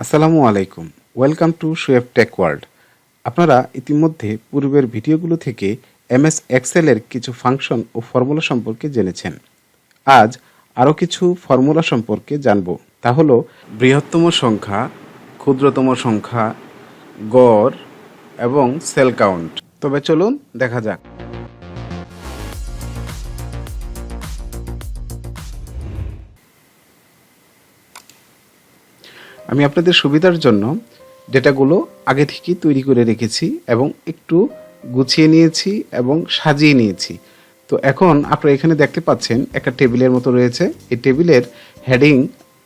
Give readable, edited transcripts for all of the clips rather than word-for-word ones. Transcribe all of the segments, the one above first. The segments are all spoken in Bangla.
আসসালামু আলাইকুম, welcome to Shoaib tech world. আপনারা ইতিমধ্যে পূর্বের ভিডিওগুলো থেকে এমএস এক্সেলের কিছু ফাংশন ও ফর্মুলা সম্পর্কে জেনেছেন। আজ আরও কিছু ফর্মুলা সম্পর্কে জানব। তা হলো বৃহত্তম সংখ্যা, ক্ষুদ্রতম সংখ্যা, গড় এবং সেল কাউন্ট। তবে চলুন দেখা যাক। আমি আপনাদের সুবিধার জন্য ডেটাগুলো আগে থেকেই তৈরি করে রেখেছি এবং একটু গুছিয়ে নিয়েছি এবং সাজিয়ে নিয়েছি। তো এখন আপনারা এখানে দেখতে পাচ্ছেন একটা টেবিলের মতো রয়েছে। এই টেবিলের হেডিং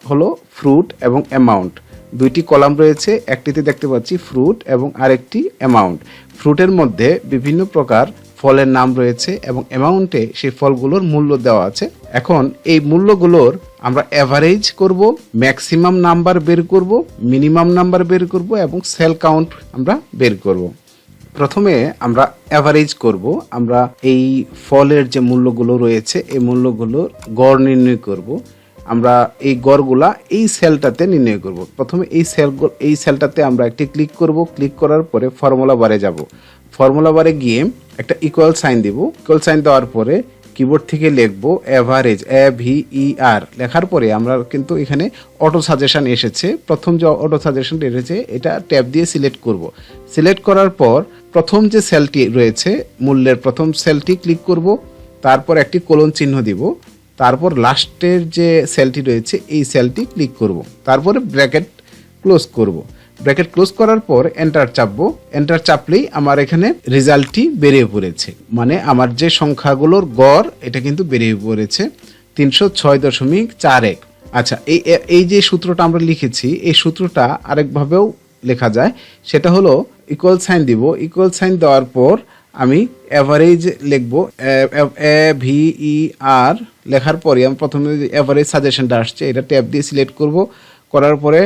হলো ফ্রুট এবং অ্যামাউন্ট। দুইটি কলাম রয়েছে, একটিতে দেখতে পাচ্ছি ফ্রুট এবং আরেকটি অ্যামাউন্ট। ফ্রুটের মধ্যে বিভিন্ন প্রকার ফলের নাম রয়েছে এবং অ্যামাউন্টে সেই ফলগুলোর মূল্য দেওয়া আছে। এখন এই মূল্যগুলোর আমরা অ্যাভারেজ করব, ম্যাক্সিমাম নাম্বার বের করব, মিনিমাম নাম্বার বের করব এবং সেল কাউন্ট আমরা বের করব। প্রথমে আমরা অ্যাভারেজ করব। আমরা এই ফলের যে মূল্যগুলো রয়েছে এই মূল্যগুলোর গড় নির্ণয় করব। আমরা এই গড়গুলা এই সেলটাতে নির্ণয় করব। প্রথমে এই সেলটাতে আমরা একটি ক্লিক করব। ক্লিক করার পরে ফর্মুলা বারে যাব। ফর্মুলা বারে গিয়ে একটা ইকুয়াল সাইন দিব। ইকুয়াল সাইন দেওয়ার পরে কিবোর্ড থেকে লিখব অ্যাভারেজ, AVER। লেখার পরে আমরা কিন্তু এখানে অটো সাজেশন এসেছে। প্রথম যে অটো সাজেশন এসেছে এটা ট্যাব দিয়ে সিলেক্ট করব। সিলেক্ট করার পর প্রথম যে সেলটি রয়েছে মূল্যের প্রথম সেলটি ক্লিক করব। তারপর একটি কোলন চিহ্ন দিব। তারপর লাস্টের যে সেলটি রয়েছে এই সেলটি ক্লিক করব। তারপরে ব্র্যাকেট ক্লোজ করব। ব্র্যাকেট ক্লোজ করার পর এন্টার চাপবো। এন্টার চাপলেই আমার এখানে রেজাল্টটি বেরিয়ে পড়েছে। মানে আমার যে সংখ্যাগুলোর গড় এটা কিন্তু বেরিয়ে পড়েছে 306.41। আচ্ছা, এই যে সূত্রটা আমরা লিখেছি এই সূত্রটা আরেকভাবেও লেখা যায়। সেটা হলো ইকুয়াল সাইন দিব। ইকুয়াল সাইন দেওয়ার পর আমি অ্যাভারেজ লিখব, AVER। লেখার পরে আমি প্রথমে অ্যাভারেজ সাজেশনটা আসছে এটা ট্যাব দিয়ে সিলেক্ট করব। করার পরে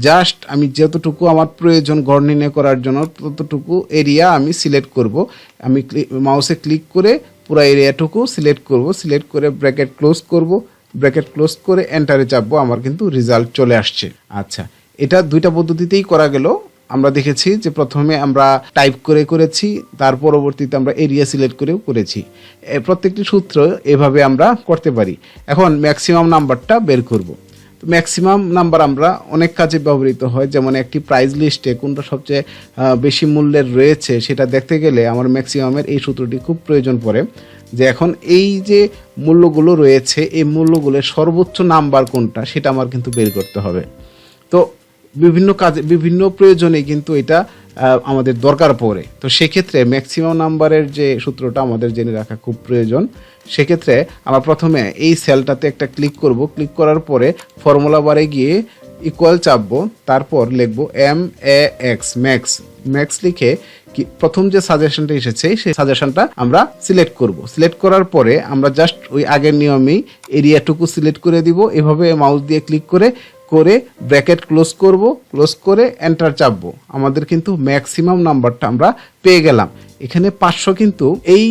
জাস্ট আমি যতটুকু আমার প্রয়োজন গড় নির্ণয় করার জন্য ততটুকু এরিয়া আমি সিলেক্ট করব। আমি মাউসে ক্লিক করে পুরো এরিয়াটুকু সিলেক্ট করব। সিলেক্ট করে ব্র্যাকেট ক্লোজ করব। ব্র্যাকেট ক্লোজ করে এন্টারে চাপবো। আমার কিন্তু রেজাল্ট চলে আসছে। আচ্ছা, এটা দুইটা পদ্ধতিতেই করা গেল। আমরা দেখেছি যে প্রথমে আমরা টাইপ করে করেছি, তার পরবর্তীতে আমরা এরিয়া সিলেক্ট করেও করেছি। প্রত্যেকটি সূত্র এভাবে আমরা করতে পারি। এখন ম্যাক্সিমাম নাম্বারটা বের করব। ম্যাক্সিমাম নাম্বার আমরা অনেক কাজে ব্যবহৃত হয়, যেমন একটি প্রাইস লিস্টে কোনটা সবচেয়ে বেশি মূল্যের রয়েছে সেটা দেখতে গেলে আমার ম্যাক্সিমামের এই সূত্রটি খুব প্রয়োজন পড়ে। যে এখন এই যে মূল্যগুলো রয়েছে এই মূল্যগুলোর সর্বোচ্চ নাম্বার কোনটা সেটা আমার কিন্তু বের করতে হবে। তো বিভিন্ন কাজে বিভিন্ন প্রয়োজনে কিন্তু এটা আমাদের দরকার পড়ে। তো সেক্ষেত্রে ম্যাক্সিমাম নাম্বারের যে সূত্রটা আমাদের জেনে রাখা খুব প্রয়োজন। সেক্ষেত্রে আমরা প্রথমে এই সেলটাতে একটা ক্লিক করব। ক্লিক করার পরে ফর্মুলা বারে গিয়ে ইকুয়াল চাপবো। তারপর লিখব MAX, ম্যাক্স লিখে প্রথম যে সাজেশনটা এসেছে সেই সাজেশনটা আমরা সিলেক্ট করব। সিলেক্ট করার পরে আমরা জাস্ট ওই আগের নিয়মেই এরিয়াটুকু সিলেক্ট করে দিব। এভাবে মাউস দিয়ে ক্লিক করে ব্র্যাকেট ক্লোজ করব। ক্লোজ করে এন্টার চাপবো। আমাদের কিন্তু ম্যাক্সিমাম নাম্বারটা আমরা পেয়ে গেলাম। এখানে 500 কিন্তু এই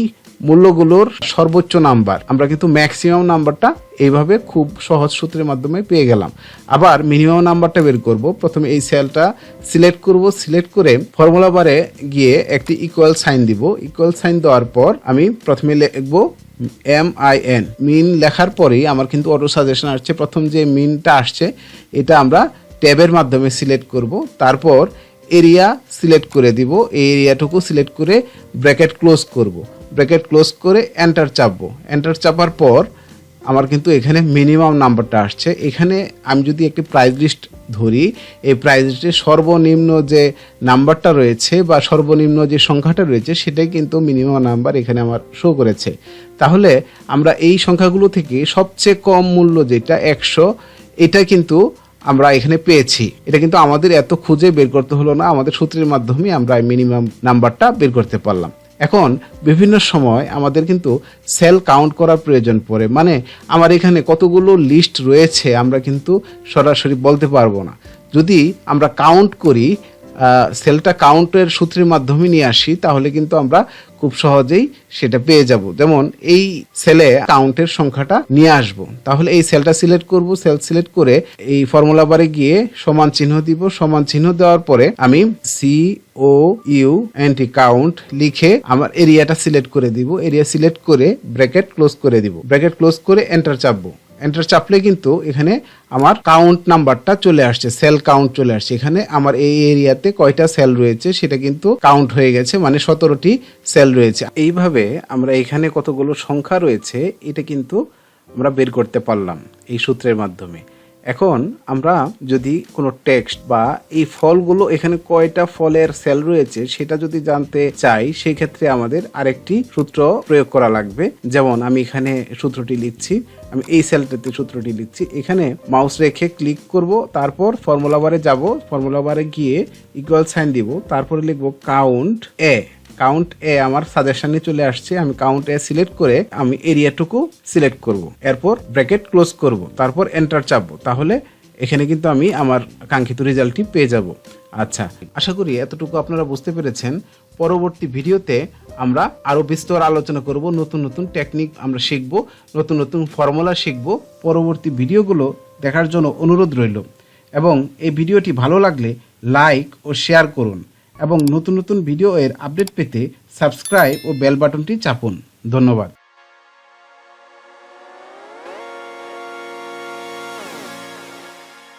মূল্যগুলোর সর্বোচ্চ নাম্বার। আমরা কিন্তু ম্যাক্সিমাম নাম্বারটা এইভাবে খুব সহজ সূত্রের মাধ্যমে পেয়ে গেলাম। আবার মিনিমাম নাম্বারটা বের করব। প্রথমে এই সেলটা সিলেক্ট করব। সিলেক্ট করে ফর্মুলা বারে গিয়ে একটি ইকুয়াল সাইন দিব। ইকুয়াল সাইন দেওয়ার পর আমি প্রথমে লিখব MIN। মিন লেখার পরেই আমার কিন্তু অটো সাজেশন আসছে। প্রথম যে মিনটা আসছে এটা আমরা ট্যাবের মাধ্যমে সিলেক্ট করব। তারপর এরিয়া সিলেক্ট করে দিব। এই এরিয়াটুকু সিলেক্ট করে ব্র্যাকেট ক্লোজ করব। ব্র্যাকেট ক্লোজ করে এন্টার চাপবো। এন্টার চাপার পর আমার কিন্তু এখানে মিনিমাম নাম্বারটা আসছে। এখানে আমি যদি একটি প্রাইস লিস্ট ধরি, এই প্রাইস লিস্টে সর্বনিম্ন যে নাম্বারটা রয়েছে বা সর্বনিম্ন যে সংখ্যাটা রয়েছে সেটাই কিন্তু মিনিমাম নাম্বার এখানে আমার শো করেছে। তাহলে আমরা এই সংখ্যাগুলো থেকে সবচেয়ে কম মূল্য যেটা 100 এটা কিন্তু আমরা এখানে পেয়েছি। এটা কিন্তু আমাদের এত খুঁজে বের করতে হলো না, আমাদের সূত্রের মাধ্যমে আমরা মিনিমাম নাম্বারটা বের করতে পারলাম। এখন বিভিন্ন সময় আমাদের কিন্তু সেল কাউন্ট করার প্রয়োজন পড়ে। মানে আমার এখানে কতগুলো লিস্ট রয়েছে আমরা কিন্তু সরাসরি বলতে পারবো না। যদি আমরা কাউন্ট করি সেলটা কাউন্টের সূত্রের মাধ্যমে নিয়ে আসি তাহলে কিন্তু আমরা খুব সহজেই সেটা পেয়ে যাব। যেমন এই সেলে কাউন্টের সংখ্যাটা নিয়ে আসব, তাহলে এই সেলটা সিলেক্ট করব, সেল সিলেক্ট করে এই ফর্মুলা বারে গিয়ে সমান চিহ্ন দিব, সমান চিহ্ন দেওয়ার পরে আমি COUNT লিখে আমার এরিয়াটা সিলেক্ট করে দিব, এরিয়া সিলেক্ট করে ব্র্যাকেট ক্লোজ করে দিব, ব্র্যাকেট ক্লোজ করে এন্টার চাপবো। এন্টার চাপলে কিন্তু এখানে আমার কাউন্ট নাম্বারটা চলে আসছে, সেল কাউন্ট চলে আসছে। এখানে আমার এই এরিয়াতে কয়টা সেল রয়েছে সেটা কিন্তু কাউন্ট হয়ে গেছে, মানে 17টি সেল রয়েছে। এইভাবে আমরা এখানে কতগুলো সংখ্যা রয়েছে এটা কিন্তু আমরা বের করতে পারলাম এই সূত্রের মাধ্যমে। এখন আমরা যদি কোনো টেক্সট বা এই ফলগুলো এখানে কয়টা ফলের সেল রয়েছে সেটা যদি জানতে চাই, সেই ক্ষেত্রে আমাদের আরেকটি সূত্র প্রয়োগ করা লাগবে। যেমন আমি এখানে সূত্রটি লিখছি, আমি এই সেলটাতে সূত্রটি লিখছি, এখানে মাউস রেখে ক্লিক করব, তারপর ফর্মুলা বারে যাব, ফর্মুলা বারে গিয়ে ইকুয়াল সাইন দিব, তারপরে লিখব কাউন্ট এ আমার সাজেশনে চলে আসছে। আমি কাউন্ট এ সিলেক্ট করে আমি এরিয়াটুকু সিলেক্ট করব, এরপর ব্র্যাকেট ক্লোজ করব, তারপর এন্টার চাপবো। তাহলে এখানে কিন্তু আমি আমার কাঙ্ক্ষিত রেজাল্টটি পেয়ে যাব। আচ্ছা, আশা করি এতটুকু আপনারা বুঝতে পেরেছেন। পরবর্তী ভিডিওতে আমরা আরো বিস্তর আলোচনা করব, নতুন নতুন টেকনিক আমরা শিখব, নতুন নতুন ফর্মুলা শিখব। পরবর্তী ভিডিওগুলো দেখার জন্য অনুরোধ রইল, এবং এই ভিডিওটি ভালো লাগলে লাইক ও শেয়ার করুন, এবং নতুন নতুন ভিডিও এর আপডেট পেতে সাবস্ক্রাইব ও বেল বাটনটি চাপুন। ধন্যবাদ।